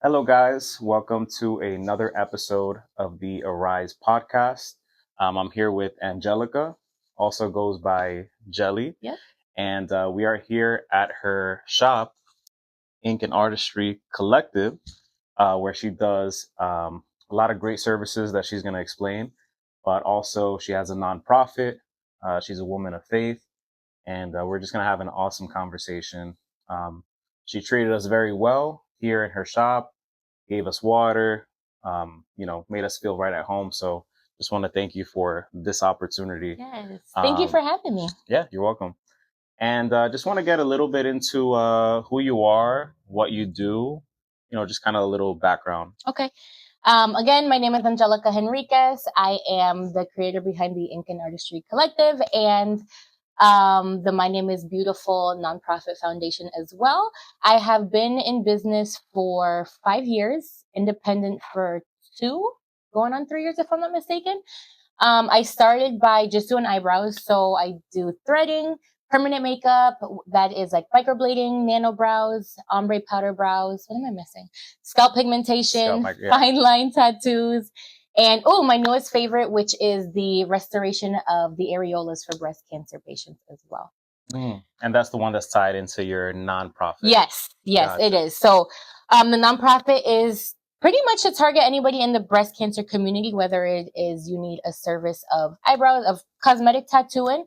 Hello, guys. Welcome to another episode of the Arise podcast. I'm here with Angelica, also goes by Geli. Yeah. And we are here at her shop, Ink Artistry Collective, where she does a lot of great services that she's going to explain. But also, she has a nonprofit. She's a woman of faith. And we're just going to have an awesome conversation. She treated us very well here in her shop, gave us water, made us feel right at home. So just want to thank you for this opportunity. Yes. Thank you for having me. Yeah, you're welcome. And just want to get a little bit into who you are, what you do, just kind of a little background. Okay. Again, my name is Angelica Henriquez. I am the creator behind the Ink Artistry Collective and the My Name is Beautiful nonprofit foundation as well. I have been in business for 5 years, independent for 2, going on 3 years if I'm not mistaken. I started by just doing eyebrows. So I do threading, permanent makeup, that is like microblading, nano brows, ombre powder brows. What am I missing? Scalp pigmentation, fine line tattoos. And my newest favorite, which is the restoration of the areolas for breast cancer patients as well. And that's the one that's tied into your nonprofit. Yes, gotcha. It is. So the nonprofit is pretty much to target anybody in the breast cancer community, whether it is you need a service of eyebrows, of cosmetic tattooing,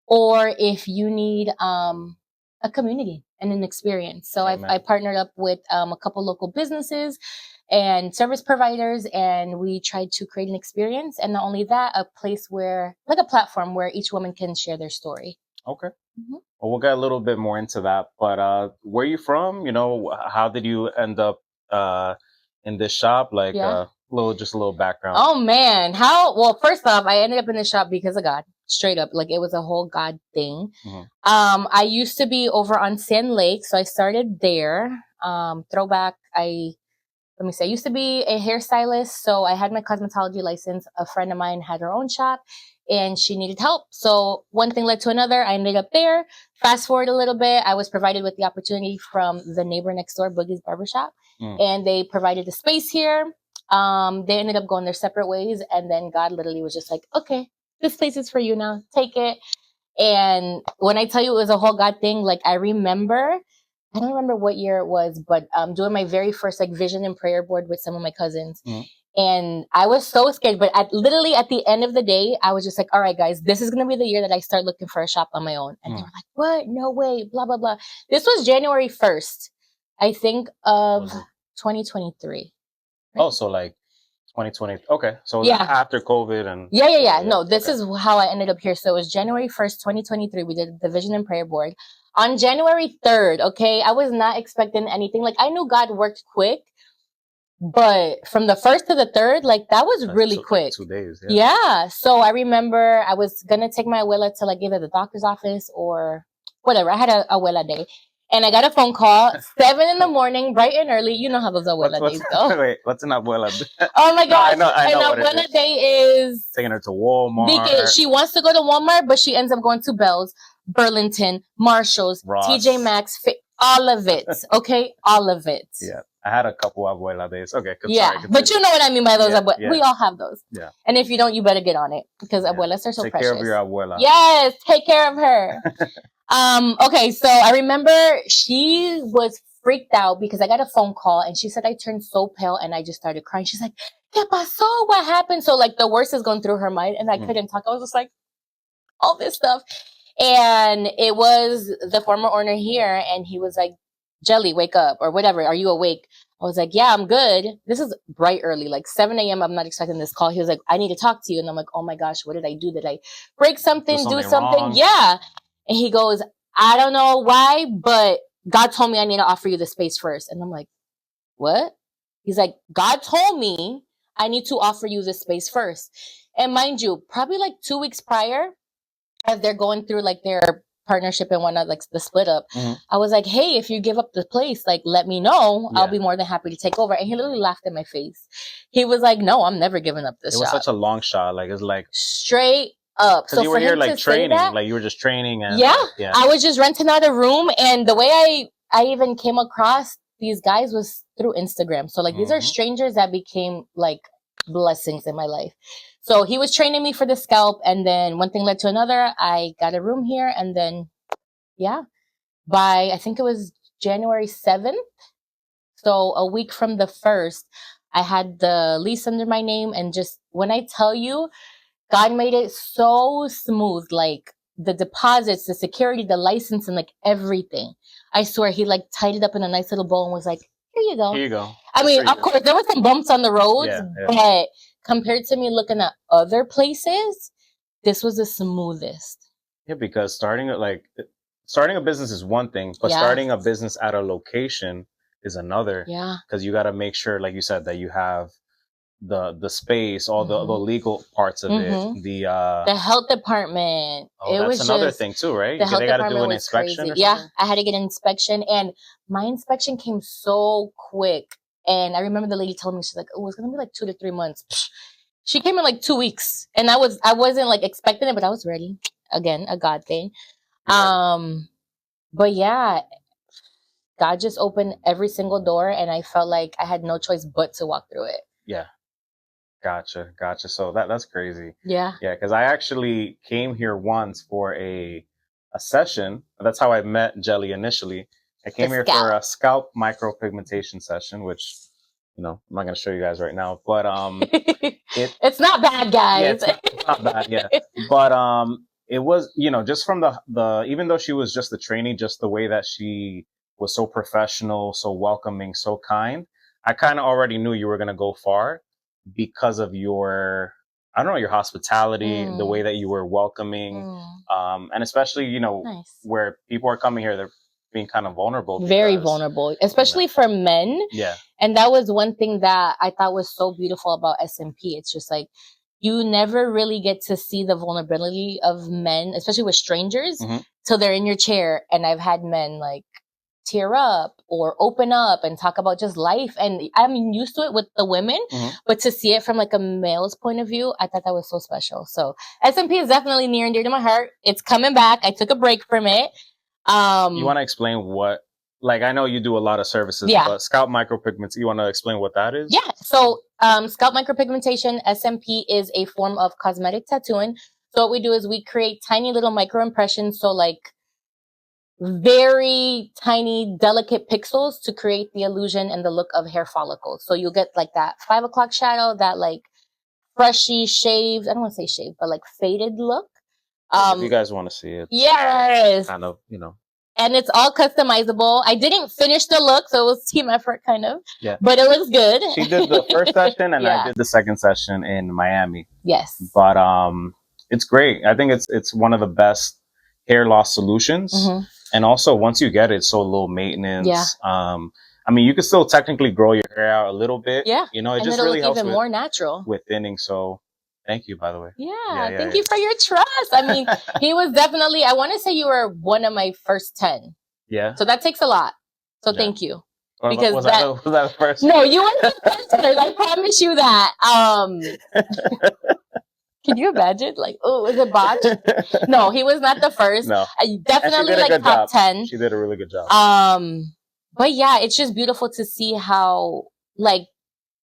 or if you need a community and an experience. So I partnered up with a couple local businesses and service providers, and we tried to create an experience. And not only that, a place where, like a platform where each woman can share their story. Okay. Mm-hmm. Well, we'll get a little bit more into that. But where are you from? How did you end up in this shop? Like a little background. Oh man, well, first off, I ended up in the shop because of God. Straight up, like it was a whole God thing. Mm-hmm. I used to be over on Sand Lake, so I started there. Throwback, I used to be a hairstylist, so I had my cosmetology license. A friend of mine had her own shop, and she needed help. So one thing led to another. I ended up there. Fast forward a little bit, I was provided with the opportunity from the neighbor next door, Boogie's Barbershop, and they provided a space here. They ended up going their separate ways, and then God literally was just like, okay, this place is for you now. Take it. And when I tell you it was a whole God thing, like I don't remember what year it was, but doing my very first like vision and prayer board with some of my cousins. Mm-hmm. And I was so scared, but at the end of the day, I was just like, all right, guys, this is going to be the year that I start looking for a shop on my own. And they were like, what? No way, blah, blah, blah. This was January 1st, I think, of 2023. Right? Oh, so like 2020. Okay. So after COVID and. Yeah. No, this is how I ended up here. So it was January 1st, 2023. We did the vision and prayer board. On January 3rd, okay, I was not expecting anything. Like I knew God worked quick, but from the 1st to the 3rd, like that was really quick. 2 days. Yeah. So I remember I was going to take my abuela to like either the doctor's office or whatever. I had a abuela day. And I got a phone call, 7 a.m, bright and early. You know how those abuela days go. Wait, what's an abuela day? Oh my gosh. No, I know an abuela day is taking her to Walmart. She wants to go to Walmart, but she ends up going to Bell's, Burlington, Marshalls, Ross. TJ Maxx, all of it. Okay, all of it. Yeah, I had a couple abuela days. Okay, but you know what I mean by those. Yeah. We all have those. Yeah. And if you don't, you better get on it because abuelas are so precious. Take care of your abuela. Yes, take care of her. Okay, so I remember she was freaked out because I got a phone call and she said I turned so pale and I just started crying. She's like, ¿Qué pasó? What happened? So like the worst is going through her mind and I couldn't talk. I was just like, all this stuff. And it was the former owner here and he was like, Geli, wake up or whatever. Are you awake? I was like, yeah, I'm good. This is bright early, like 7 a.m. I'm not expecting this call. He was like, I need to talk to you. And I'm like, oh my gosh, what did I do? Did I break something, do something? Wrong? Yeah. And he goes, I don't know why, but God told me I need to offer you the space first. And I'm like, what? He's like, God told me I need to offer you the space first. And mind you, probably like 2 weeks prior, as they're going through like their partnership and whatnot, like the split up, I was like, hey, if you give up the place, like, let me know. Yeah. I'll be more than happy to take over. And he literally laughed in my face. He was like, no, I'm never giving up this shot. It was such a long shot. Like, it's like straight up. So you were here like training, like you were just training. And yeah, I was just renting out a room. And the way I even came across these guys was through Instagram. So like these are strangers that became like blessings in my life. So he was training me for the scalp, and then one thing led to another. I got a room here, and then by I think it was January 7th. So a week from the 1st, I had the lease under my name, and just when I tell you, God made it so smooth, like the deposits, the security, the license, and like everything. I swear he like tied it up in a nice little bow and was like, here you go. Here you go. I mean, of course, there were some bumps on the roads, but compared to me looking at other places, this was the smoothest. Yeah, because starting a business is one thing, but starting a business at a location is another. Yeah. Because you got to make sure, like you said, that you have the space, all the legal parts of it, the health department. Oh, that's another thing too, right? The health they got to department do an was inspection. crazy. Yeah, I had to get an inspection, and my inspection came so quick. And I remember the lady telling me, she's like, "Oh, it's gonna be like 2 to 3 months." She came in like 2 weeks, and I wasn't like expecting it, but I was ready. Again, a God thing. Right. But yeah, God just opened every single door, and I felt like I had no choice but to walk through it. Yeah. Gotcha. So that's crazy. Yeah. Yeah, because I actually came here once for a session. That's how I met Geli initially. I came here for a scalp micropigmentation session, which, I'm not going to show you guys right now, but it's not bad, guys. Yeah, it's not bad, yeah. But it was, just from the even though she was just the trainee, just the way that she was so professional, so welcoming, so kind, I kind of already knew you were going to go far because of your, I don't know, your hospitality, the way that you were welcoming, and especially, nice. Where people are coming here, they're being kind of vulnerable. Very vulnerable, especially for men. Yeah. And that was one thing that I thought was so beautiful about SMP. It's just like, you never really get to see the vulnerability of men, especially with strangers, till they're in your chair. And I've had men like tear up or open up and talk about just life. And I'm used to it with the women, but to see it from like a male's point of view, I thought that was so special. So SMP is definitely near and dear to my heart. It's coming back. I took a break from it. You want to explain what, like, I know you do a lot of services, but scalp micropigmentation, you want to explain what that is? Yeah. So, scalp micropigmentation, SMP, is a form of cosmetic tattooing. So what we do is we create tiny little micro impressions. So like very tiny, delicate pixels to create the illusion and the look of hair follicles. So you'll get like that 5 o'clock shadow, that like freshy shaved, I don't want to say shaved, but like faded look. If you guys want to see it. Yes. Kind of, And it's all customizable. I didn't finish the look, so it was team effort kind of. Yeah. But it looks good. She did the first session and I did the second session in Miami. Yes. But it's great. I think it's one of the best hair loss solutions. And also once you get it, it's so low maintenance. Yeah. I mean, you can still technically grow your hair out a little bit. Yeah. It and just it'll really look helps even more natural with thinning. So thank you, by the way. Yeah, thank you for your trust. I mean, he was definitely, I want to say you were one of my first 10. Yeah. So that takes a lot. So thank you. Because was that first? No, you weren't the first. I promise you that. Can you imagine? Like, oh, was it botched? No, he was not the first. No. I definitely like top 10. She did a really good job. But yeah, it's just beautiful to see how, like,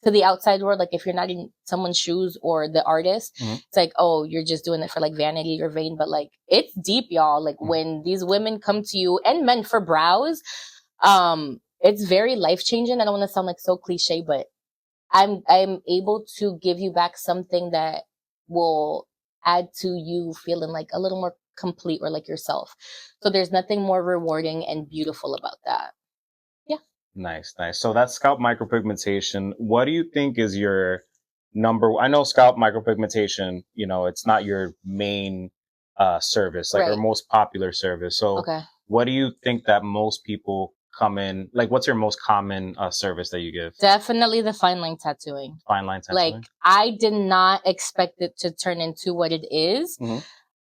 to the outside world, like if you're not in someone's shoes or the artist, it's like, oh, you're just doing it for like vanity or vain. But like, it's deep, y'all. Like when these women come to you, and men, for brows, it's very life changing. I don't want to sound like so cliche, but I'm able to give you back something that will add to you feeling like a little more complete or like yourself. So there's nothing more rewarding and beautiful about that. Nice. So that's scalp micropigmentation. What do you think is your number? I know scalp micropigmentation, it's not your main service, like your most popular service. So what do you think that most people come in, like what's your most common service that you give? Definitely the fine line tattooing. Fine line tattooing. Like I did not expect it to turn into what it is.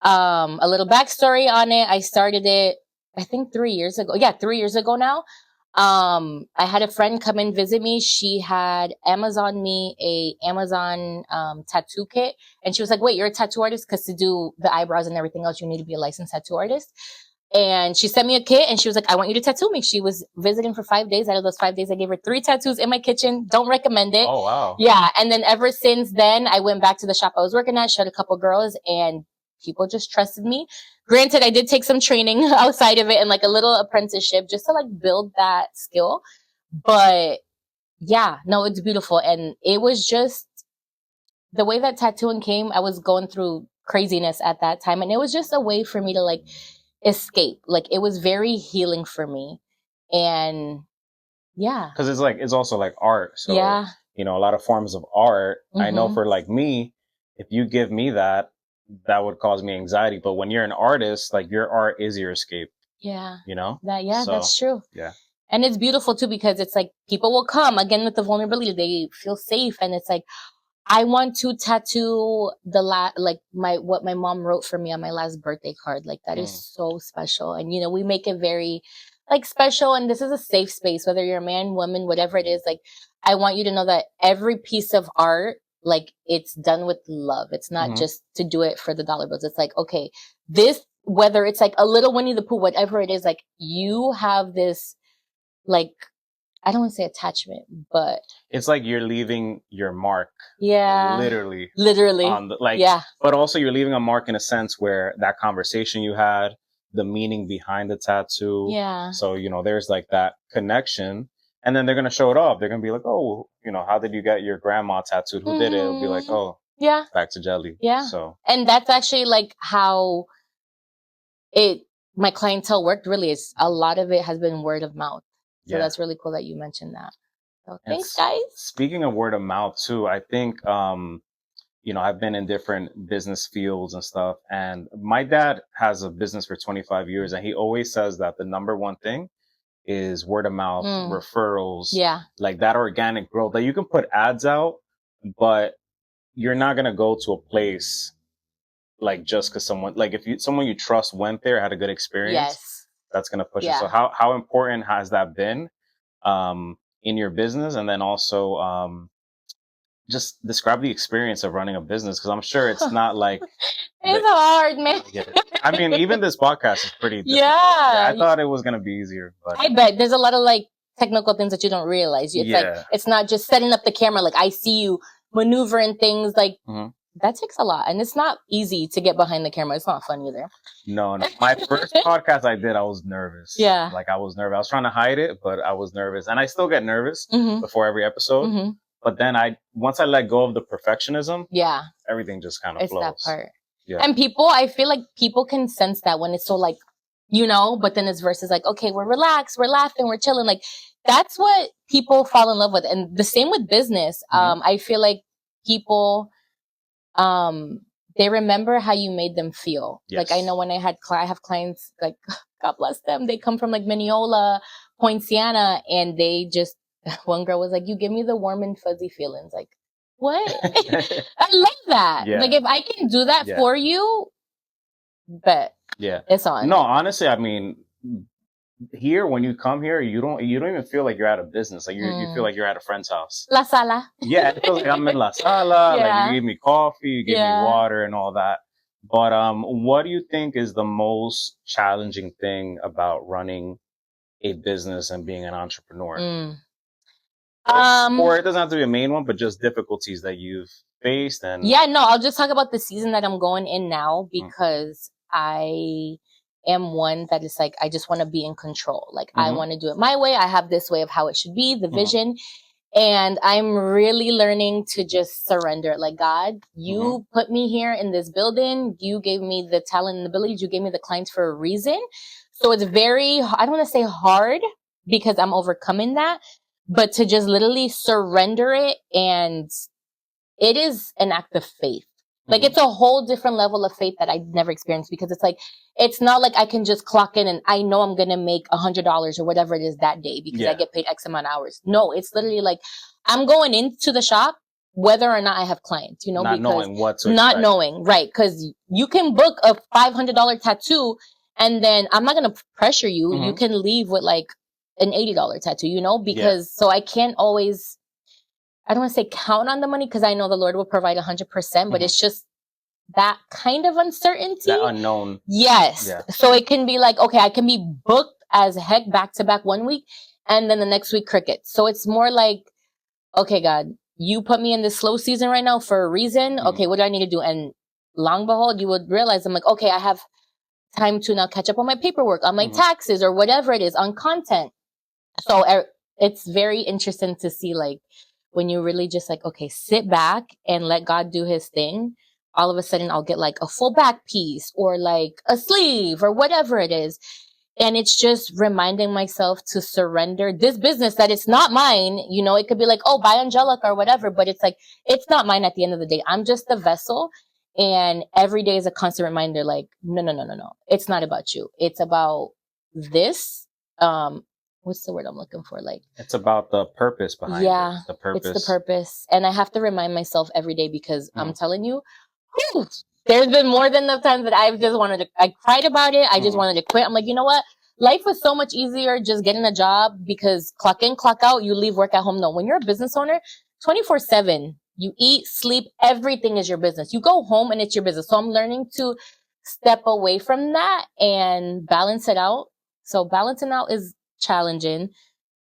A little backstory on it. I started it, I think 3 years ago. Yeah, 3 years ago now. I had a friend come and visit me. She had Amazon me a Amazon tattoo kit, and she was like, wait, you're a tattoo artist? Because to do the eyebrows and everything else, you need to be a licensed tattoo artist. And she sent me a kit and she was like, I want you to tattoo me. She was visiting for 5 days. Out of those 5 days, I gave her 3 tattoos in my kitchen. Don't recommend it. Oh, wow. Yeah. And then ever since then, I went back to the shop I was working at, showed a couple girls, and people just trusted me. Granted, I did take some training outside of it and like a little apprenticeship just to like build that skill. But yeah, no, it's beautiful. And it was just the way that tattooing came. I was going through craziness at that time. And it was just a way for me to like escape. Like it was very healing for me. And yeah. Because it's also like art. So, yeah. you know, a lot of forms of art. I know for like me, if you give me that would cause me anxiety. But when you're an artist, like your art is your escape. Yeah. You know? That's true. Yeah. And it's beautiful too, because it's like people will come again with the vulnerability. They feel safe. And it's like, I want to tattoo what my mom wrote for me on my last birthday card. Like that is so special. And, you know, we make it very like special. And this is a safe space, whether you're a man, woman, whatever it is. Like, I want you to know that every piece of art, like it's done with love. It's not just to do it for the dollar bills. It's like, okay, whether it's like a little Winnie the Pooh, whatever it is, like you have this, like, I don't want to say attachment, but it's like you're leaving your mark. Yeah. Literally. On the, but also you're leaving a mark in a sense where that conversation you had, the meaning behind the tattoo. Yeah. So, you know, there's like that connection, and then they're going to show it off. They're going to be like, oh, you know, how did you get your grandma tattooed? Who did it? It'll be like, oh, yeah, back to Geli. Yeah. So, and that's actually like how my clientele worked. Really, is a lot of it has been word of mouth. So that's really cool that you mentioned that. So thanks, guys. Speaking of word of mouth too, I think, you know, I've been in different business fields and stuff, and my dad has a business for 25 years, and he always says that the number one thing is word of mouth, referrals, like that organic growth. Like you can put ads out, but you're not going to go to a place like just because someone you trust went there, had a good experience, that's going to push it. So how important has that been in your business? And then also just describe the experience of running a business, because I'm sure it's not like it's hard, man. I mean, even this podcast is pretty difficult. I thought it was going to be easier, but I bet there's a lot of like technical things that you don't realize. It's like, it's not just setting up the camera. Like I see you maneuvering things like that takes a lot, and it's not easy to get behind the camera. It's not fun either. No. My first podcast I did, I was nervous. Yeah. Like I was nervous. I was trying to hide it, but I was nervous, and I still get nervous before every episode. But then once I let go of the perfectionism, everything just kind of flows. It's that part. Yeah. And I feel like people can sense that when it's so like, you know, but then it's versus like, okay, we're relaxed, we're laughing, we're chilling. Like that's what people fall in love with. And the same with business. I feel like people, they remember how you made them feel. Yes. Like I know when I have clients, like God bless them, they come from like Mineola, Poinciana, and they just, one girl was like, you give me the warm and fuzzy feelings. Like, what? I love that. Yeah. Like if I can do that for you, but it's on. No, honestly, I mean, here, when you come here, you don't even feel like you're at a business. Like you feel like you're at a friend's house. La sala. Yeah, it feels like I'm in la sala. Like you give me coffee, you give me water and all that. But what do you think is the most challenging thing about running a business and being an entrepreneur? Or it doesn't have to be a main one, but just difficulties that you've faced. And I'll just talk about the season that I'm going in now, because I am one that is like, I just want to be in control. Like I want to do it my way. I have this way of how it should be, the vision. And I'm really learning to just surrender. Like, God, you put me here in this building. You gave me the talent and abilities. You gave me the clients for a reason. So it's very, I don't want to say hard, because I'm overcoming that, but to just literally surrender it. And it is an act of faith. Like it's a whole different level of faith that I've never experienced, because it's like, it's not like I can just clock in and I know I'm going to make $100 or whatever it is that day because I get paid X amount of hours. No, it's literally like I'm going into the shop whether or not I have clients, you know, not because knowing what to not expect. Knowing, right? Because you can book a $500 tattoo and then I'm not going to pressure you. You can leave with like an $80 tattoo, you know, because so I can't always, I don't want to say count on the money, because I know the Lord will provide 100%, but it's just, that kind of uncertainty. That unknown. Yes. Yeah. So it can be like, okay, I can be booked as heck back to back one week and then the next week crickets. So it's more like, okay, God, you put me in this slow season right now for a reason. Okay, what do I need to do? And long behold, you would realize I'm like, okay, I have time to now catch up on my paperwork, on my taxes, or whatever it is, on content. So it's very interesting to see, like, when you really just like, okay, sit back and let God do his thing. All of a sudden I'll get like a full back piece or like a sleeve or whatever it is. And it's just reminding myself to surrender this business that it's not mine. You know, it could be like, oh, buy Angelica or whatever, but it's like, it's not mine at the end of the day. I'm just the vessel. And every day is a constant reminder, like, no. It's not about you. It's about this. What's the word I'm looking for? Like, it's about the purpose behind it. The purpose. It's the purpose. And I have to remind myself every day because I'm telling you, whew, there's been more than enough times that I've just wanted to, I cried about it. I just wanted to quit. I'm like, you know what? Life was so much easier just getting a job because clock in, clock out, you leave work at home. No, when you're a business owner, 24/7, you eat, sleep, everything is your business. You go home and it's your business. So I'm learning to step away from that and balance it out. So balancing out is challenging.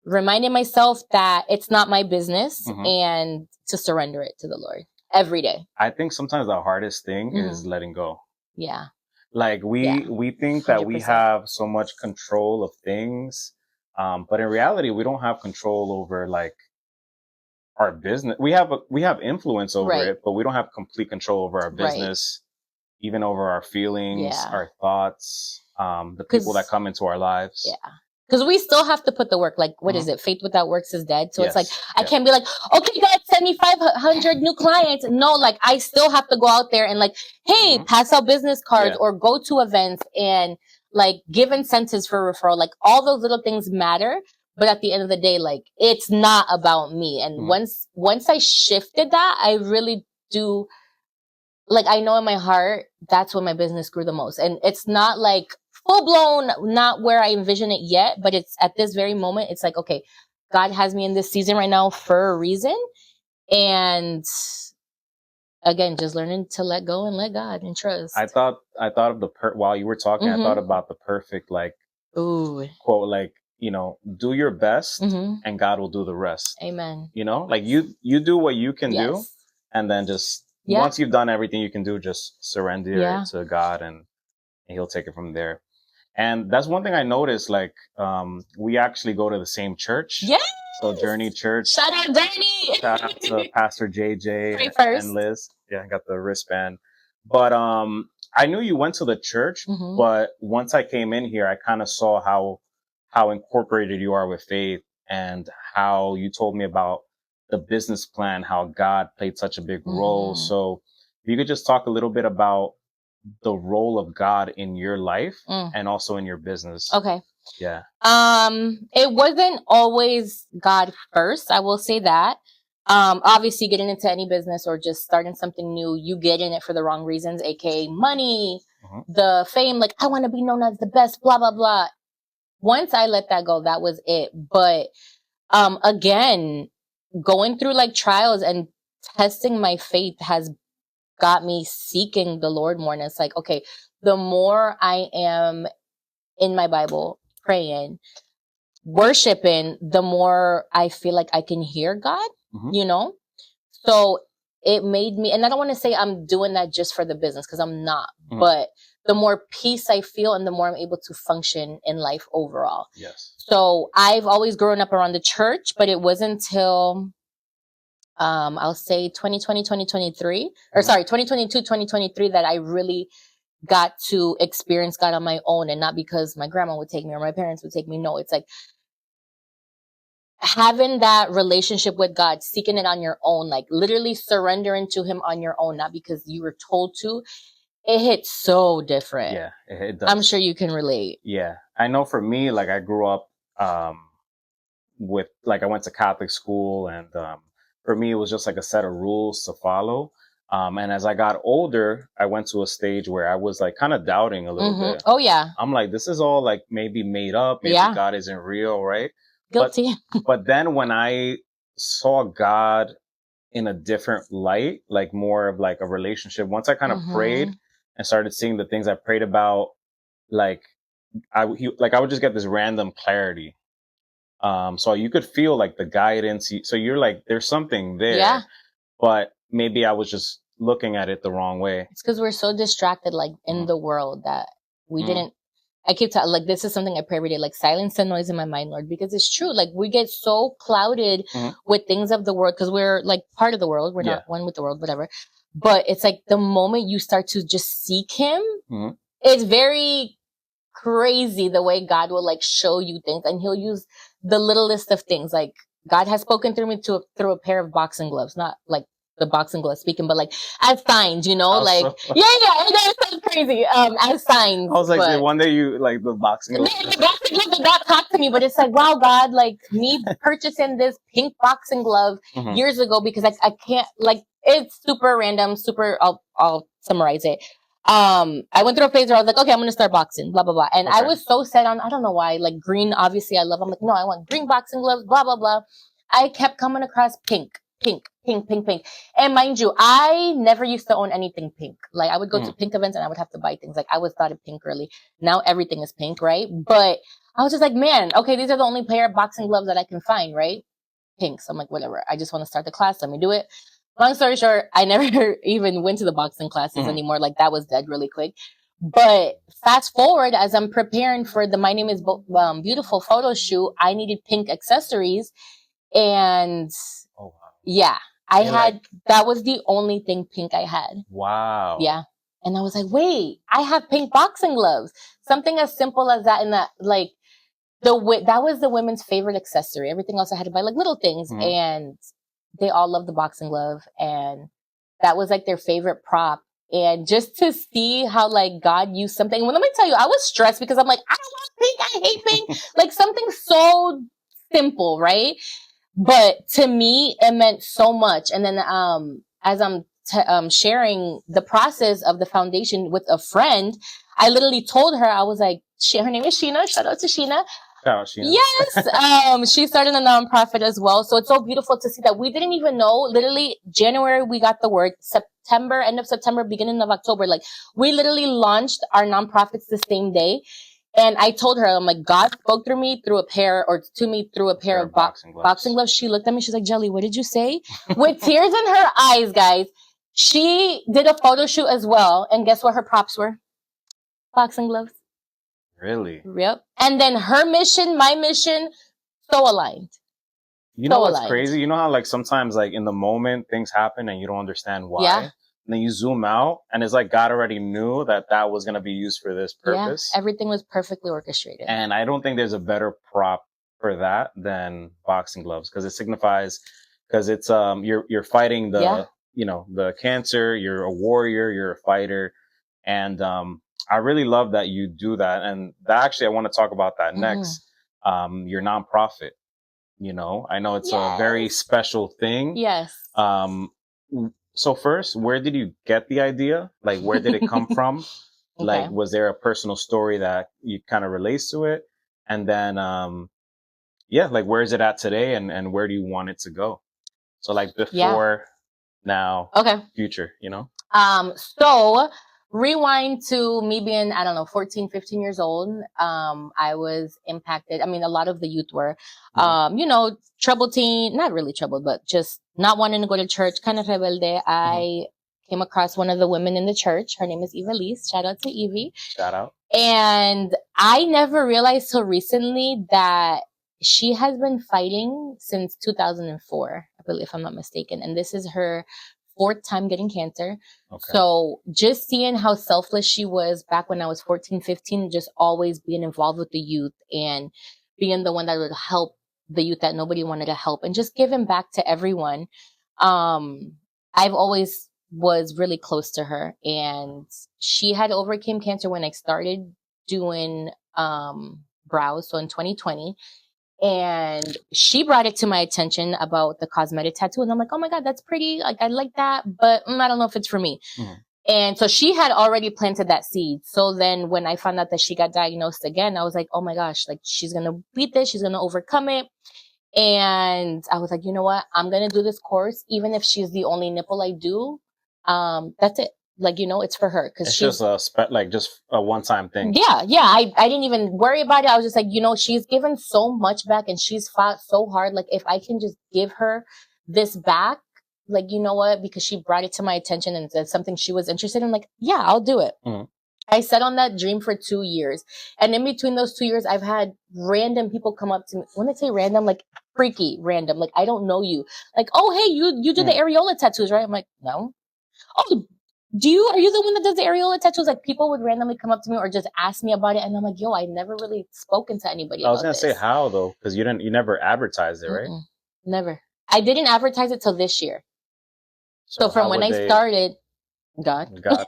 Reminding myself that it's not my business and to surrender it to the Lord every day. I think sometimes the hardest thing is letting go. Yeah. Like we think that 100%. We have so much control of things. But in reality, we don't have control over like our business. We have influence over it, but we don't have complete control over our business, even over our feelings, our thoughts, the people that come into our lives. Yeah. Because we still have to put the work. Like, what is it? Faith without works is dead. So it's like, I can't be like, okay, God, send me 500 new clients. No, like, I still have to go out there and like, hey, pass out business cards or go to events and like give incentives for referral. Like, all those little things matter. But at the end of the day, like, it's not about me. And once I shifted that, I really do, like, I know in my heart, that's when my business grew the most. And it's not like full blown, not where I envision it yet, but it's at this very moment, it's like, okay, God has me in this season right now for a reason. And again, just learning to let go and let God and trust. I thought of while you were talking, I thought about the perfect, like, quote, like, you know, do your best and God will do the rest. Amen. You know, like you do what you can do. And then just once you've done everything you can do, just surrender it to God and he'll take it from there. And that's one thing I noticed, like, we actually go to the same church. Yes. So Journey Church. Shout out Journey. Shout out to Pastor JJ and Liz. Yeah, I got the wristband. But I knew you went to the church, but once I came in here, I kind of saw how incorporated you are with faith and how you told me about the business plan, how God played such a big role. So if you could just talk a little bit about the role of God in your life and also in your business. Okay. Yeah. It wasn't always God first. I will say that. Obviously getting into any business or just starting something new, you get in it for the wrong reasons, aka money, the fame, like I want to be known as the best, blah, blah, blah. Once I let that go, that was it. But, again, going through like trials and testing my faith has got me seeking the Lord more. And it's like, okay, the more I am in my Bible praying, worshiping, the more I feel like I can hear God, you know? So it made me, and I don't want to say I'm doing that just for the business because I'm not, but the more peace I feel and the more I'm able to function in life overall. Yes. So I've always grown up around the church, but it wasn't until I'll say 2020, 2023, or sorry, 2022, 2023 that I really got to experience God on my own and not because my grandma would take me or my parents would take me. No, it's like having that relationship with God, seeking it on your own, like literally surrendering to him on your own, not because you were told to. It hits so different. Yeah, it does. I'm sure you can relate. Yeah. I know for me, like I grew up with, like I went to Catholic school and for me, it was just like a set of rules to follow. And as I got older, I went to a stage where I was like kind of doubting a little bit. Oh, yeah. I'm like, this is all like maybe made up. Maybe God isn't real, right? Guilty. But then when I saw God in a different light, like more of like a relationship. Once I kind of prayed and started seeing the things I prayed about, like I would just get this random clarity. So you could feel like the guidance. So you're like, there's something there, Yeah. but maybe I was just looking at it the wrong way. It's because we're so distracted, like in the world, that we didn't. I keep telling, like, this is something I pray every day, like, silence the noise in my mind, Lord, because it's true. Like, we get so clouded with things of the world because we're like part of the world. We're not one with the world, whatever. But it's like the moment you start to just seek Him, it's very crazy the way God will like show you things, and He'll use the littlest of things. Like, God has spoken through me through a pair of boxing gloves, not like the boxing gloves speaking, but like as signs, you know, like yeah, that's so crazy. As signs. I was like, one day you like the boxing gloves. The boxing glove did not talk to me, but it's like, wow, God, like me purchasing this pink boxing glove years ago because I can't, like, it's super random, super. I'll summarize it. I went through a phase where I was like, okay, I'm gonna start boxing, blah blah blah, and I was so set on, I don't know why, like green. Obviously, I love. I'm like, no, I want green boxing gloves, blah blah blah. I kept coming across pink. And mind you, I never used to own anything pink. Like, I would go to pink events and I would have to buy things. Like, I was thought of pink early. Now everything is pink, right? But I was just like, man, okay, these are the only pair of boxing gloves that I can find, right? Pink. So I'm like, whatever. I just want to start the class. Let me do it. Long story short, I never even went to the boxing classes anymore. Like, that was dead really quick. But fast forward, as I'm preparing for the My Name is Beautiful photo shoot, I needed pink accessories. And yeah, I had, that was the only thing pink I had. Wow. Yeah. And I was like, wait, I have pink boxing gloves. Something as simple as that, in that, like, that was the women's favorite accessory. Everything else I had to buy, like, little things. And they all loved the boxing glove. And that was like their favorite prop. And just to see how like God used something. Well, let me tell you, I was stressed because I'm like, I don't want pink. I hate pink. Like, something so simple, right? But to me, it meant so much. And then, as I'm sharing the process of the foundation with a friend, I literally told her, I was like, her name is Sheena. Shout out to Sheena. Shout out, Sheena. Yes. She started a nonprofit as well. So it's so beautiful to see that we didn't even know. Literally, January, we got the word. September, end of September, beginning of October. Like, we literally launched our nonprofits the same day. And I told her, I'm like, God spoke to me through a pair of boxing gloves. She looked at me. She's like, Geli, what did you say? With tears in her eyes, guys. She did a photo shoot as well. And guess what her props were? Boxing gloves. Really? Yep. And then her mission, my mission, so aligned. You know what's crazy? You know how like sometimes like in the moment things happen and you don't understand why? Yeah. And then you zoom out and it's like God already knew that was going to be used for this purpose. Yeah, everything was perfectly orchestrated. And I don't think there's a better prop for that than boxing gloves, because it signifies, because it's you're fighting the the cancer, you're a warrior, you're a fighter. And I really love that you do that. And that actually, I want to talk about that next. Your nonprofit, I know it's a very special thing. Yes. So first, where did you get the idea? Like, where did it come from? Okay. Like, was there a personal story that you kind of relates to it? And then, like, where is it at today? And where do you want it to go? So like before, now, future, So rewind to me being, I don't know, 14, 15 years old. I was impacted. I mean, a lot of the youth were, troubled teen, not really troubled, but just not wanting to go to church, kind of rebelde. I came across one of the women in the church. Her name is Evie. Shout out to Evie. Shout out. And I never realized till recently that she has been fighting since 2004, I believe, if I'm not mistaken. And this is her 4th time getting cancer. Okay. So just seeing how selfless she was back when I was 14, 15, just always being involved with the youth and being the one that would help the youth that nobody wanted to help and just giving back to everyone. I've always was really close to her, and she had overcame cancer when I started doing brows. So in 2020, and she brought it to my attention about the cosmetic tattoo. And I'm like, oh my God, that's pretty. Like, I like that, but I don't know if it's for me. And so she had already planted that seed. So then when I found out that she got diagnosed again, I was like, oh my gosh, like, she's going to beat this. She's going to overcome it. And I was like, you know what? I'm going to do this course. Even if she's the only nipple I do, that's it. Like, you know, it's for her. Cause It's she's, just just a one-time thing. yeah. I didn't even worry about it. I was just like, you know, she's given so much back and she's fought so hard. Like, if I can just give her this back, like, you know what? Because she brought it to my attention and it's something she was interested in. Like, yeah, I'll do it. Mm-hmm. I set on that dream for 2 years. And in between those 2 years, I've had random people come up to me. When I say random, like freaky random. Like, I don't know you. Like, oh, hey, you do the areola tattoos, right? I'm like, no. Oh, are you the one that does the areola tattoos? Like, people would randomly come up to me or just ask me about it. And I'm like, yo, I never really spoken to anybody I was about going to say this. how, though, because you never advertised it, right? Never. I didn't advertise it till this year. So from when I started, God. God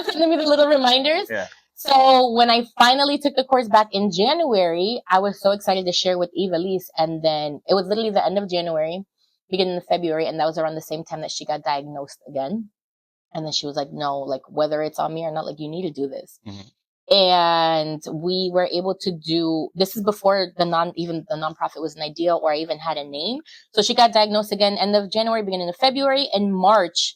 sending me the little reminders. Yeah. So when I finally took the course back in January, I was so excited to share with Evelise. And then it was literally the end of January, beginning of February. And that was around the same time that she got diagnosed again. And then she was like, no, like whether it's on me or not, like you need to do this. Mm-hmm. And we were able to do, this is before even the nonprofit was an idea or I even had a name. So she got diagnosed again, end of January, beginning of February. And March,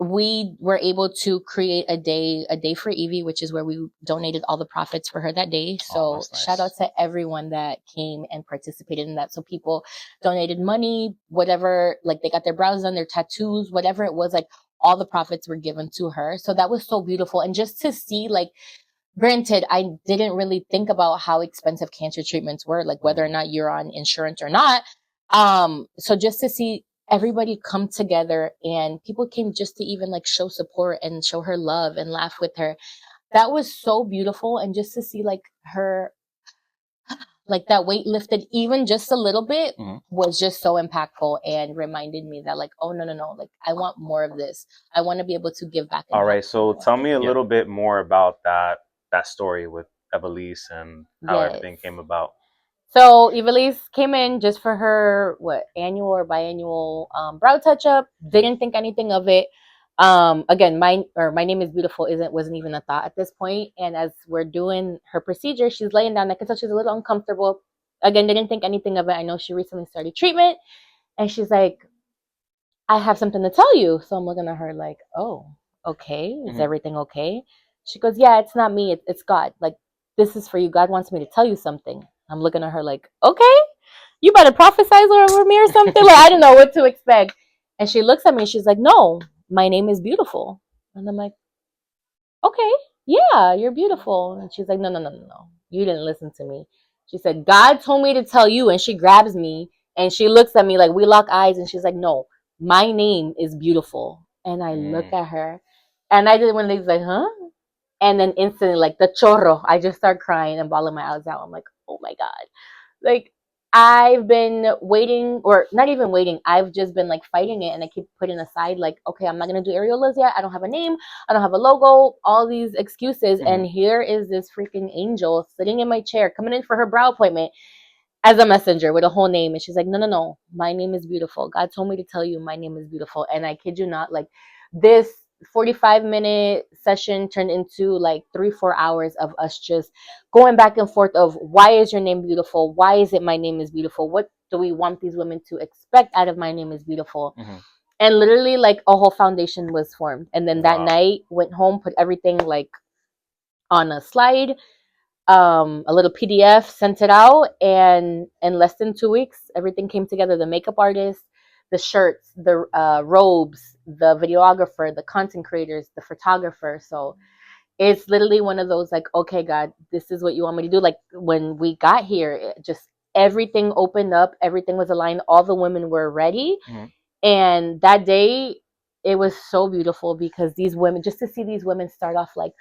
we were able to create a day for Evie, which is where we donated all the profits for her that day. So nice. Shout out to everyone that came and participated in that. So people donated money, whatever, like they got their brows done, their tattoos, whatever it was, like all the profits were given to her. So that was so beautiful. And just to see, like, granted, I didn't really think about how expensive cancer treatments were, like whether or not you're on insurance or not. So just to see everybody come together and people came just to even like show support and show her love and laugh with her. That was so beautiful. And just to see like her, like that weight lifted even just a little bit was just so impactful and reminded me that like, oh, no. Like I want more of this. I want to be able to give back. All right. So tell me a little bit more about that story with Evelise and how everything came about. So Evelise came in just for her annual or biannual brow touch up. Didn't think anything of it. Again, my name is beautiful wasn't even a thought at this point. And as we're doing her procedure, she's laying down. I can tell she's a little uncomfortable. Again, didn't think anything of it. I know she recently started treatment, and she's like, "I have something to tell you." So I'm looking at her like, "Oh, okay. Is everything okay?" She goes, "Yeah, it's not me. It's God. Like this is for you. God wants me to tell you something." I'm looking at her like, okay, you better prophesy over me or something. Like, I don't know what to expect. And she looks at me and she's like, no, my name is beautiful. And I'm like, okay, yeah, you're beautiful. And she's like, no. You didn't listen to me. She said, God told me to tell you. And she grabs me and she looks at me like we lock eyes. And she's like, no, my name is beautiful. And I look at her and I did one of these like, huh? And then instantly, like the chorro, I just start crying and bawling my eyes out. I'm like, oh my God. Like, I've been waiting, or not even waiting. I've just been like fighting it. And I keep putting aside, like, okay, I'm not going to do areolas yet. I don't have a name. I don't have a logo, all these excuses. And here is this freaking angel sitting in my chair, coming in for her brow appointment as a messenger with a whole name. And she's like, no, my name is beautiful. God told me to tell you my name is beautiful. And I kid you not, like this 45-minute session turned into like 3-4 hours of us just going back and forth of why is your name beautiful? Why is it my name is beautiful? What do we want these women to expect out of my name is beautiful? And literally like a whole foundation was formed. And then that night went home, put everything like on a slide, a little PDF, sent it out, and in less than 2 weeks, everything came together. The makeup artist, the shirts, the robes, the videographer, the content creators, the photographer. So it's literally one of those like, okay, God, this is what you want me to do. Like when we got here, just everything opened up, everything was aligned, all the women were ready. And that day, it was so beautiful because these women, just to see these women start off like,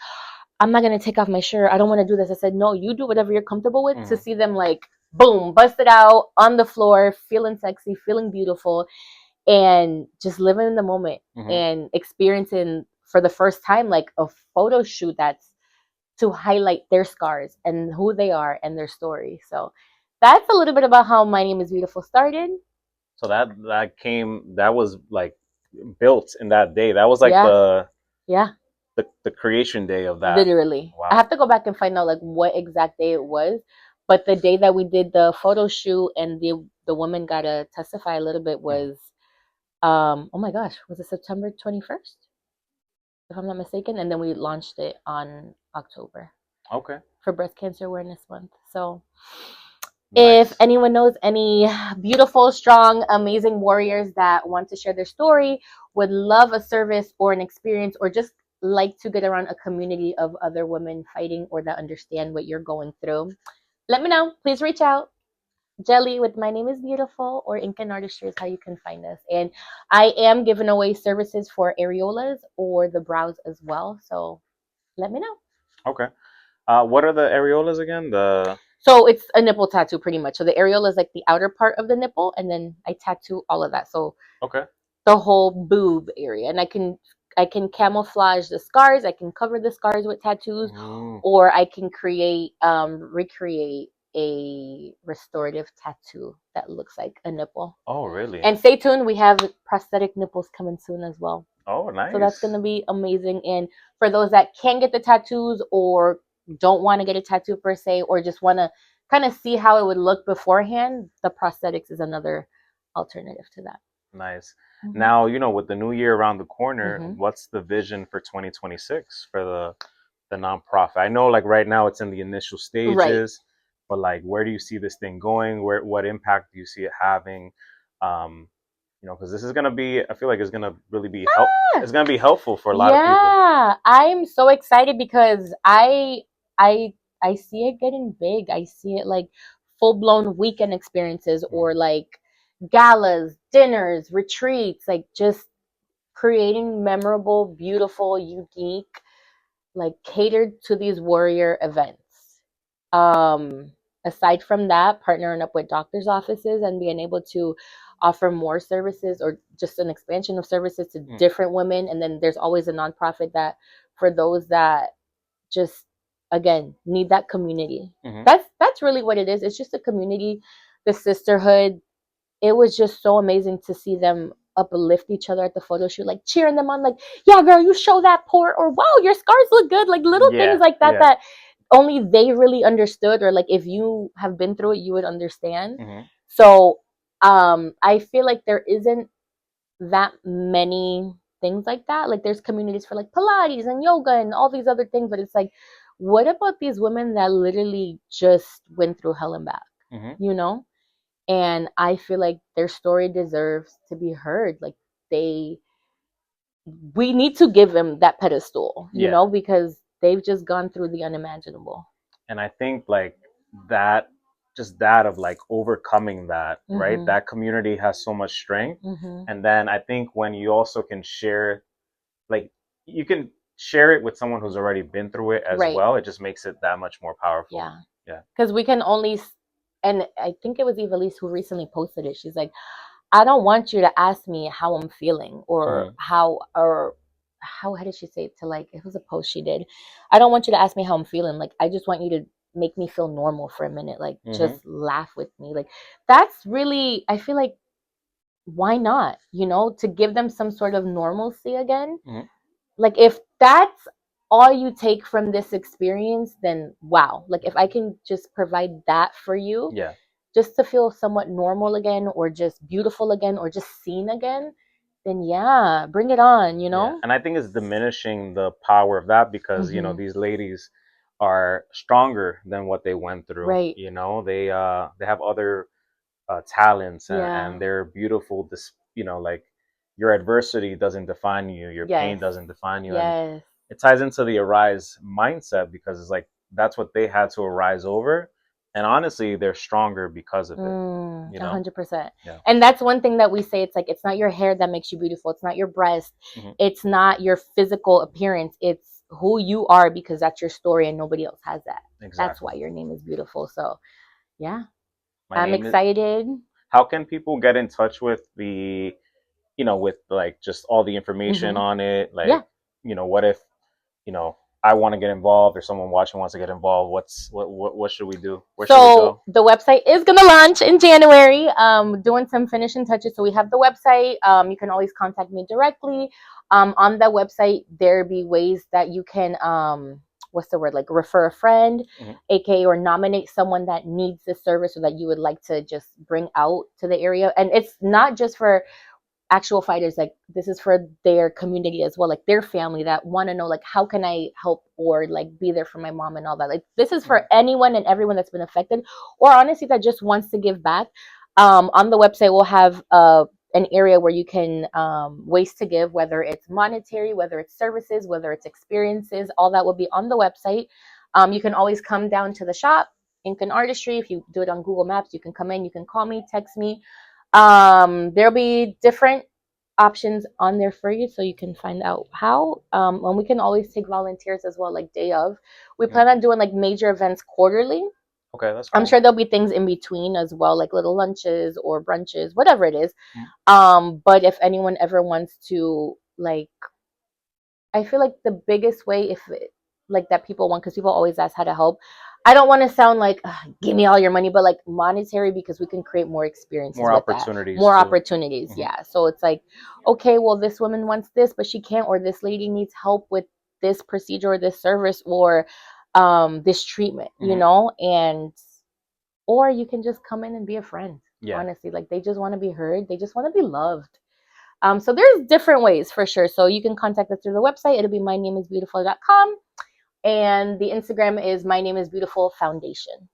I'm not going to take off my shirt. I don't want to do this. I said, no, you do whatever you're comfortable with. To see them like, boom, busted out on the floor, feeling sexy, feeling beautiful, and just living in the moment and experiencing for the first time, like a photo shoot that's to highlight their scars and who they are and their story. So that's a little bit about how My Name is Beautiful started. So that was like built in that day. That was like the creation day of that. Literally. Wow. I have to go back and find out like what exact day it was, But the day that we did the photo shoot and the woman got to testify a little bit was, oh my gosh, was it September 21st? If I'm not mistaken. And then we launched it on October. Okay. For Breast Cancer Awareness Month. So Nice. if anyone knows any beautiful, strong, amazing warriors that want to share their story, would love a service or an experience, or just like to get around a community of other women fighting or that understand what you're going through, let me know. Please reach out. Geli with My Name is Beautiful, or Ink Artistry is how you can find us. And I am giving away services for areolas or the brows as well. So let me know. Okay. What are the areolas again? So it's a nipple tattoo pretty much. So the areola is like the outer part of the nipple, and then I tattoo all of that. So Okay. the whole boob area, and I can camouflage the scars. I can cover the scars with tattoos, or I can recreate a restorative tattoo that looks like a nipple. Oh, really? And stay tuned. We have prosthetic nipples coming soon as well. Oh, nice. So that's going to be amazing. And for those that can get the tattoos or don't want to get a tattoo per se, or just want to kind of see how it would look beforehand, the prosthetics is another alternative to that. Nice. Now, with the new year around the corner, what's the vision for 2026 for the nonprofit? I know, like, right now it's in the initial stages, but like, where do you see this thing going? What impact do you see it having? Because this is gonna be, I feel like it's gonna really be it's gonna be helpful for a lot of people. Yeah, I'm so excited because I see it getting big. I see it like full-blown weekend experiences, or like galas, dinners, retreats, like just creating memorable, beautiful, unique, like catered to these warrior events. Aside from that, partnering up with doctors' offices and being able to offer more services, or just an expansion of services to different women. And then there's always a nonprofit that for those that just, again, need that community. That's really what it is. It's just a community, the sisterhood. It was just so amazing to see them uplift each other at the photo shoot, like cheering them on, like, yeah, girl, you show that port, or wow, your scars look good, like little things like that that only they really understood, or like if you have been through it, you would understand. So I feel like there isn't that many things like that. Like there's communities for like Pilates and yoga and all these other things, but it's like, what about these women that literally just went through hell and back, And I feel like their story deserves to be heard. Like we need to give them that pedestal, because they've just gone through the unimaginable. And I think like that, just that of like overcoming that, right? That community has so much strength. And then I think when you also can share, like you can share it with someone who's already been through it as well, it just makes it that much more powerful. Yeah. Because we can only, and I think it was Evelise who recently posted it. She's like, I don't want you to ask me how I'm feeling, or how did she say it to, like, it was a post she did. I don't want you to ask me how I'm feeling. Like, I just want you to make me feel normal for a minute. Like, just laugh with me. Like, that's really, I feel like, why not? To give them some sort of normalcy again. Like, if that's all you take from this experience, then wow. Like, if I can just provide that for you. Just to feel somewhat normal again, or just beautiful again, or just seen again, then yeah, bring it on, Yeah. And I think it's diminishing the power of that because, these ladies are stronger than what they went through. Right. They have other talents, and they're beautiful. This, like your adversity doesn't define you. Your pain doesn't define you. And it ties into the arise mindset, because it's like, that's what they had to arise over. And honestly, they're stronger because of it. 100%. And that's one thing that we say. It's like, it's not your hair that makes you beautiful. It's not your breast. It's not your physical appearance. It's who you are, because that's your story and nobody else has that. Exactly. That's why your name is beautiful. So yeah, I'm excited. How can people get in touch with the, with like just all the information on it? Like, what if, I want to get involved, or someone watching wants to get involved? What should we do? Where should we go? The website is going to launch in January. Doing some finishing touches. So we have the website. You can always contact me directly. On the website, there be ways that you can what's the word, like refer a friend, aka or nominate someone that needs this service or that you would like to just bring out to the area. And it's not just for actual fighters, like this is for their community as well, like their family that want to know like how can I help or like be there for my mom and all that. Like this is for anyone and everyone that's been affected, or honestly that just wants to give back. On the website we'll have an area where you can ways to give, whether it's monetary, whether it's services, whether it's experiences, all that will be on the website. You can always come down to the shop, Ink Artistry. If you do it on Google Maps, you can come in, you can call me, text me. There'll be different options on there for you so you can find out how. And we can always take volunteers as well, like day of. We plan on doing like major events quarterly. Okay, that's cool. I'm sure there'll be things in between as well, like little lunches or brunches, whatever it is. But if anyone ever wants to, like, I feel like the biggest way, if it, like that people want, because people always ask how to help. I don't want to sound like give me all your money, but like monetary, because we can create more experiences, more with opportunities, that. More opportunities. Yeah. So it's like, okay, well, this woman wants this, but she can't, or this lady needs help with this procedure or this service or this treatment, you know, and or you can just come in and be a friend. Yeah. Honestly, like they just want to be heard. They just want to be loved. So there's different ways for sure. So you can contact us through the website. It'll be mynameisbeautiful.com. And the Instagram is My Name Is Beautiful Foundation.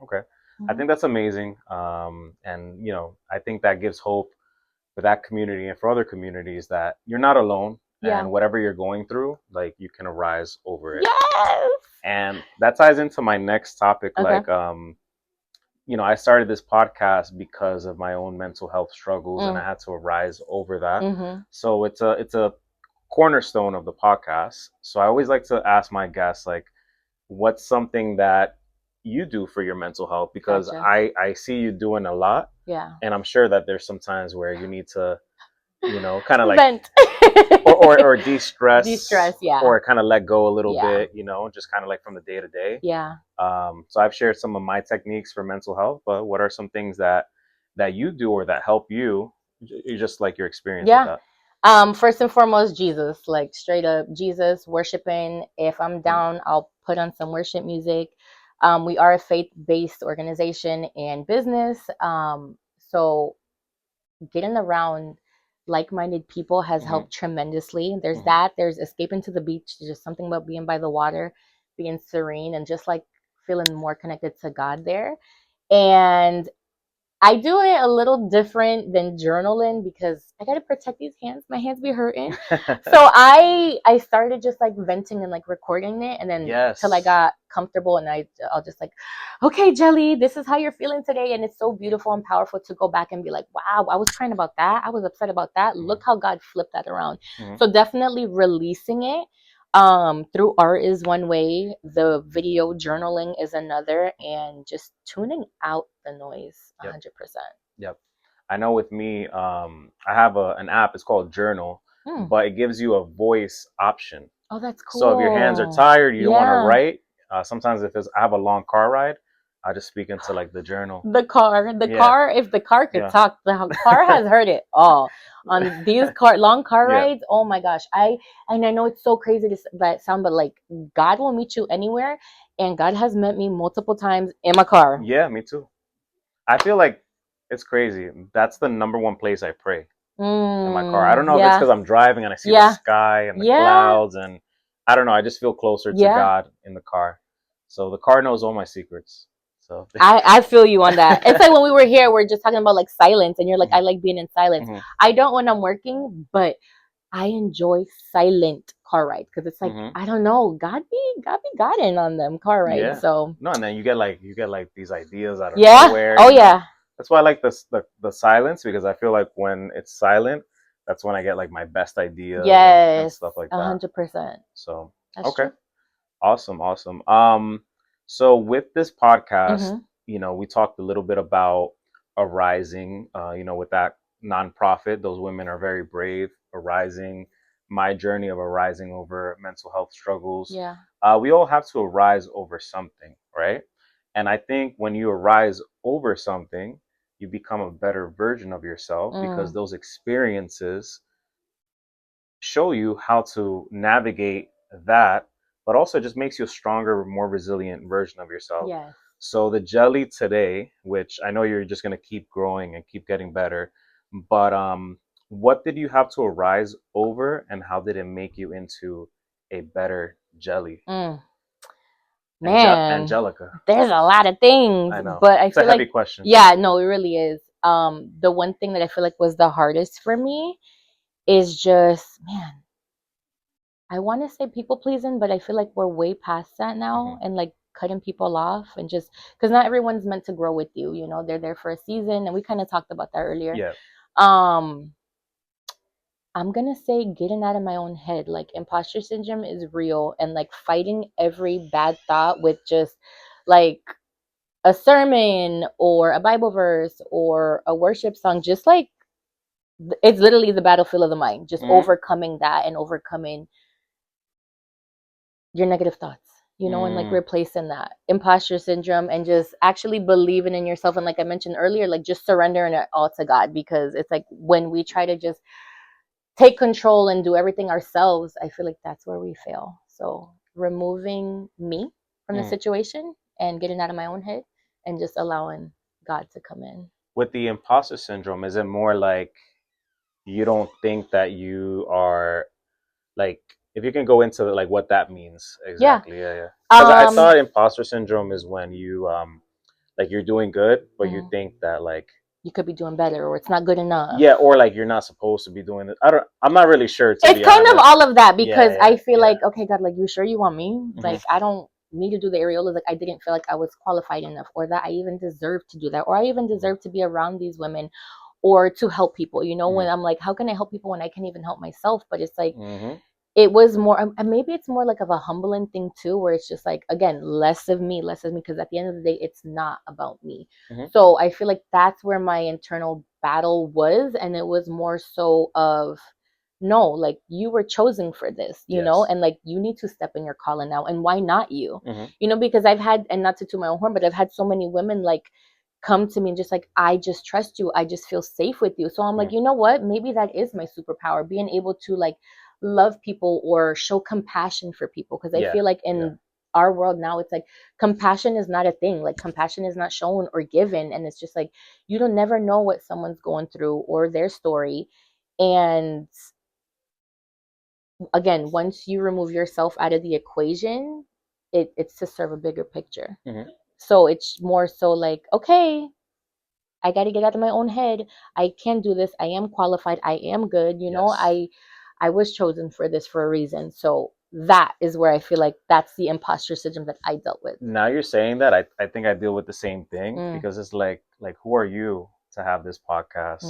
Okay. I think that's amazing. And, you know, I think that gives hope for that community and for other communities that you're not alone. Yeah. And whatever you're going through, like you can arise over it. Yes. And that ties into my next topic. Okay. Like, you know, I started this podcast because of my own mental health struggles and I had to arise over that. So it's a cornerstone of the podcast. So I always like to ask my guests, like, what's something that you do for your mental health? Because I see you doing a lot. Yeah. And I'm sure that there's some times where you need to, you know, kind of like vent. or de-stress. De-stress, yeah. Or kind of let go a little bit, you know, just kind of like from the day to day. Yeah. So I've shared some of my techniques for mental health, but what are some things that you do or that help you? Just like your experience with that. First and foremost, Jesus, like straight up Jesus, worshiping. If I'm down, I'll put on some worship music. We are a faith-based organization and business. So getting around like-minded people has helped tremendously. There's that. There's escaping to the beach. There's just something about being by the water, being serene, and just like feeling more connected to God there. And I do it a little different than journaling because I gotta protect these hands. My hands be hurting. So I started just like venting and like recording it, and then till I got comfortable, and I'll just like, okay, Geli, this is how you're feeling today, and it's so beautiful and powerful to go back and be like, wow, I was crying about that, I was upset about that. Look how God flipped that around. So definitely releasing it. Through art is one way, the video journaling is another, and just tuning out the noise 100%. Yep. I know with me, I have an app, it's called Journal, but it gives you a voice option. Oh, that's cool. So if your hands are tired, you don't want to write. Sometimes I have a long car ride, I just speak into like the journal. The car, if the car could talk, the car has heard it all. On these long car rides, oh my gosh. I know it's so crazy that sound, but like God will meet you anywhere, and God has met me multiple times in my car. Yeah, me too. I feel like it's crazy. That's the number one place I pray, in my car. I don't know if it's because I'm driving and I see the sky and the clouds, and I don't know. I just feel closer to God in the car. So the car knows all my secrets. So I feel you on that. It's like when we were here, we're just talking about like silence, and you're like, I like being in silence. I don't when I'm working, but I enjoy silent car rides because it's like I don't know, God be Godding on them car rides. So no, and then you get like these ideas out of nowhere. Oh yeah. That's why I like the silence, because I feel like when it's silent, that's when I get like my best ideas and stuff like that. 100%. So that's okay. True. Awesome. So with this podcast, you know, we talked a little bit about arising, you know, with that nonprofit. Those women are very brave. Arising, my journey of arising over mental health struggles. Yeah. We all have to arise over something, right? And I think when you arise over something, you become a better version of yourself because those experiences show you how to navigate that, but also it just makes you a stronger, more resilient version of yourself. Yes. So the Geli today, which I know you're just going to keep growing and keep getting better, but what did you have to arise over, and how did it make you into a better Geli? Man, Angelica. there's a lot of things, I know. but I It's a feel heavy like, question. yeah, no, it really is. The one thing that I feel like was the hardest for me is just, man, I want to say people pleasing, but I feel like we're way past that now, and like cutting people off, and just because not everyone's meant to grow with you, you know, they're there for a season, and we kind of talked about that earlier. Yeah. I'm gonna say getting out of my own head. Like imposter syndrome is real, and like fighting every bad thought with just like a sermon or a Bible verse or a worship song, just like it's literally the battlefield of the mind, just overcoming that and overcoming your negative thoughts, you know, and like replacing that imposter syndrome and just actually believing in yourself. And like I mentioned earlier, like just surrendering it all to God, because it's like when we try to just take control and do everything ourselves, I feel like that's where we fail. So removing me from the situation and getting out of my own head and just allowing God to come in. With the imposter syndrome, is it more like you don't think that you are, like, if you can go into like what that means exactly? Yeah. Because I thought imposter syndrome is when you like you're doing good, but you think that like you could be doing better, or it's not good enough. Yeah, or like you're not supposed to be doing it. I'm not really sure. It's kind of all of that, because I feel like, okay, God, like, you sure you want me? Like, I don't need to do the areolas. Like, I didn't feel like I was qualified enough, or that I even deserve to do that, or I even deserve to be around these women, or to help people. You know, when I'm like, how can I help people when I can't even help myself? But it's like, it was more, and maybe it's more like of a humbling thing too, where it's just like, again, less of me, because at the end of the day, it's not about me. So I feel like that's where my internal battle was, and it was more so of, no, like, you were chosen for this, you know, and like, you need to step in your calling now, and why not you? You know, because I've had, and not to toot my own horn, but I've had so many women like come to me and just like, I just trust you, I just feel safe with you. So I'm like, you know what, maybe that is my superpower, being able to like love people or show compassion for people, because I feel like in our world now, it's like compassion is not a thing. Like, compassion is not shown or given, and it's just like, you don't never know what someone's going through or their story. And again, once you remove yourself out of the equation, it's to serve a bigger picture. So it's more so like, okay, I got to get out of my own head. I can do this. I am qualified. I am good. You know, I was chosen for this for a reason. So that is where I feel like that's the imposter syndrome that I dealt with. Now you're saying that, I think I deal with the same thing, because it's like who are you to have this podcast?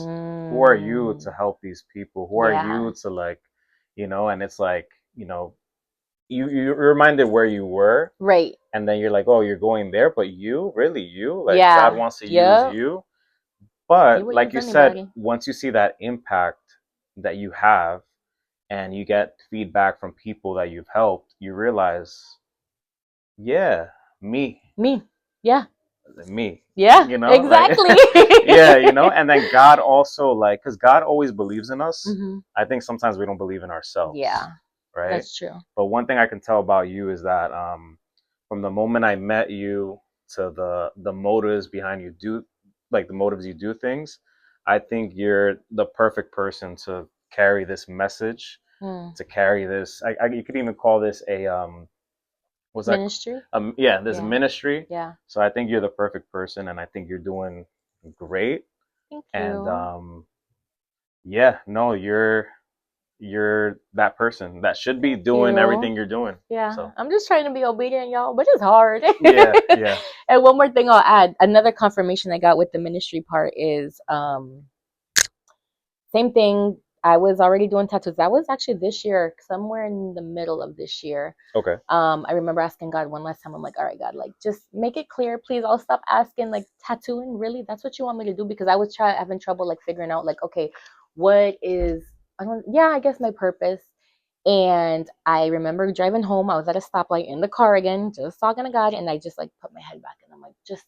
Who are you to help these people? Who are you to, like, and it's like, you're reminded where you were, right? And then you're like, oh, you're going there, but you like God wants to use you. But like you said, once you see that impact that you have, and you get feedback from people that you've helped, you realize, yeah, me, yeah, me, exactly. Like, yeah, and then God also, like, because God always believes in us. I think sometimes we don't believe in ourselves. Yeah, right, that's true. But one thing I can tell about you is that from the moment I met you to the motives behind you do, like the motives you do things, I think you're the perfect person to carry this message, to carry this. You could even call this a what's that? Ministry. This ministry. Yeah. So I think you're the perfect person, and I think you're doing great. Thank you. And no, you're that person that should be doing everything you're doing. Yeah. So I'm just trying to be obedient, y'all, but it's hard. Yeah. And one more thing I'll add, another confirmation I got with the ministry part is same thing. I was already doing tattoos. That was actually this year, somewhere in the middle of this year. Okay. I remember asking God one last time. I'm like, all right, God, like, just make it clear, please. I'll stop asking, like, tattooing, really? That's what you want me to do? Because I was having trouble, like, figuring out, like, okay, what is, I guess my purpose. And I remember driving home. I was at a stoplight in the car again, just talking to God. And I just, like, put my head back. And I'm like, just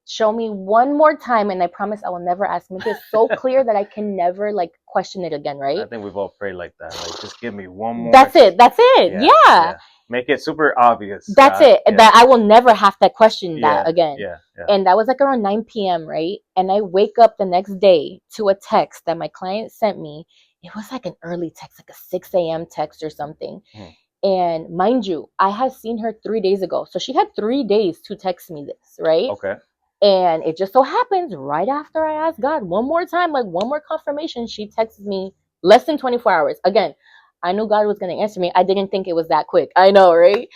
show me one more time, and I promise I will never ask. Make it so clear that I can never like question it again, right? I think we've all prayed like that. Like, just give me one more. That's it. That's it. Yeah. Make it super obvious. That's it. That I will never have to question that again. Yeah. And that was like around 9 p.m., right? And I wake up the next day to a text that my client sent me. It was like an early text, like a 6 a.m. text or something. And mind you, I had seen her 3 days ago. So she had 3 days to text me this, right? Okay. And it just so happens right after I asked God one more time, like one more confirmation, she texted me less than 24 hours. Again, I knew God was going to answer me. I didn't think it was that quick. I know, right?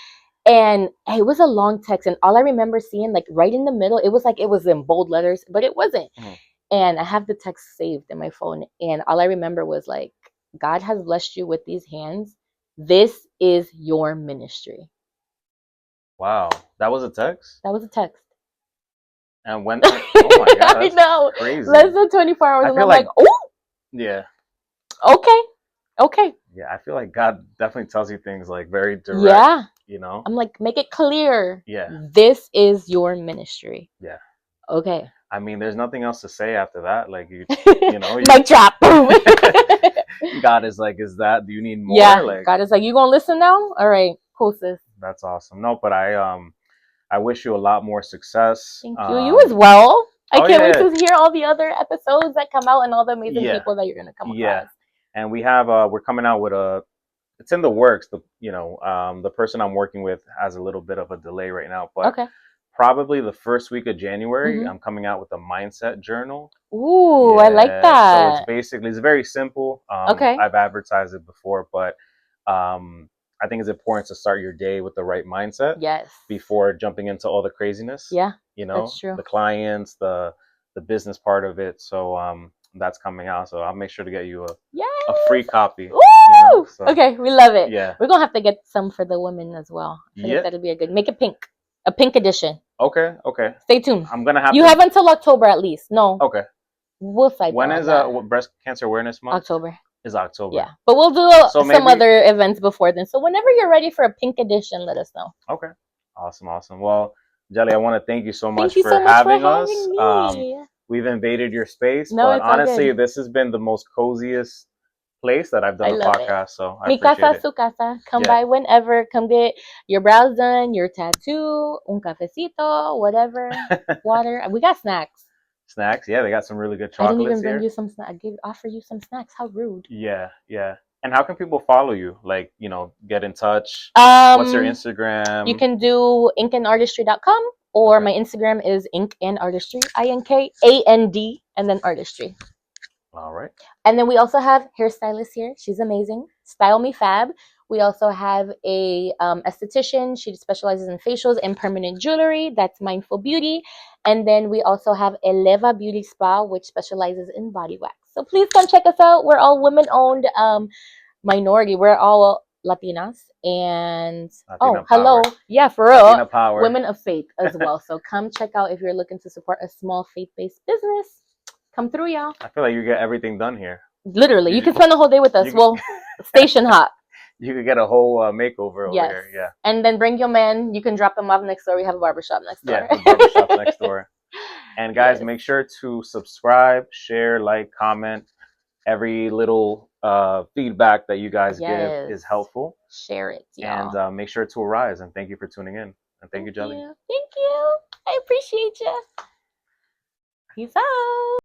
And it was a long text. And all I remember seeing, like right in the middle, it was like it was in bold letters, but it wasn't. And I have the text saved in my phone. And all I remember was like, God has blessed you with these hands. This is your ministry. Wow. That was a text? That was a text. And when, oh my God. I know. Crazy. Less than 24 hours. And I'm like, oh. Yeah. Okay. Yeah, I feel like God definitely tells you things like very direct. Yeah. You know? I'm like, make it clear. Yeah. This is your ministry. Yeah. Okay. I mean, there's nothing else to say after that. Like, you know. Mic drop. God is like, is that, do you need more? Yeah. Like, God is like, you gonna listen now? All right. Cool, sis. That's awesome. No, but I wish you a lot more success. Thank you. You as well. I can't wait to hear all the other episodes that come out and all the amazing people that you're gonna come across. Yeah. And we have we're coming out with it's in the works. The person I'm working with has a little bit of a delay right now, but probably the first week of January, I'm coming out with a mindset journal. Ooh, I like that. So it's very simple. I've advertised it before, but I think it's important to start your day with the right mindset. Yes. Before jumping into all the craziness. Yeah. You know, that's true. The clients, the business part of it. So that's coming out. So I'll make sure to get you a free copy. Woo! You know, so. Okay, we love it. Yeah. We're gonna have to get some for the women as well. I think that'll be make it pink. A pink edition. Okay. Stay tuned. I'm gonna have You have until October at least. No. Okay. We'll fight. When is Breast Cancer Awareness Month? October. Is October. Yeah. But we'll do some other events before then. So whenever you're ready for a pink edition, let us know. Okay. Awesome. Well, Geli, I want to thank you so much for having us. We've invaded your space, but honestly, this has been the most coziest place that I've done a podcast. So I appreciate it. Su casa. Come by whenever. Come get your brows done, your tattoo, un cafecito, whatever, water. We got snacks. Snacks, yeah, they got some really good chocolates. I didn't even bring you some snacks. Offer you some snacks. How rude. Yeah. And how can people follow you? Like, get in touch. What's your Instagram? You can do inkandartistry.com or my Instagram is inkandartistry, INKAND, and then artistry. All right. And then we also have hairstylist here. She's amazing. Style Me Fab. We also have a esthetician. She specializes in facials and permanent jewelry. That's Mindful Beauty. And then we also have Eleva Beauty Spa, which specializes in body wax. So please come check us out. We're all women-owned minority. We're all Latinas. And hello. Yeah, for real. Latina power. Women of faith as well. So come check out if you're looking to support a small faith-based business. Come through, y'all. I feel like you get everything done here. Literally. You can spend the whole day with us. Well, station hop. You could get a whole makeover over here. Yeah. And then bring your man. You can drop him off next door. We have a barbershop next door. Yeah, a barbershop next door. And guys, make sure to subscribe, share, like, comment. Every little feedback that you guys give is helpful. Share it, y'all. And make sure to arise. And thank you for tuning in. And thank you, Geli. Thank you. I appreciate you. Peace out.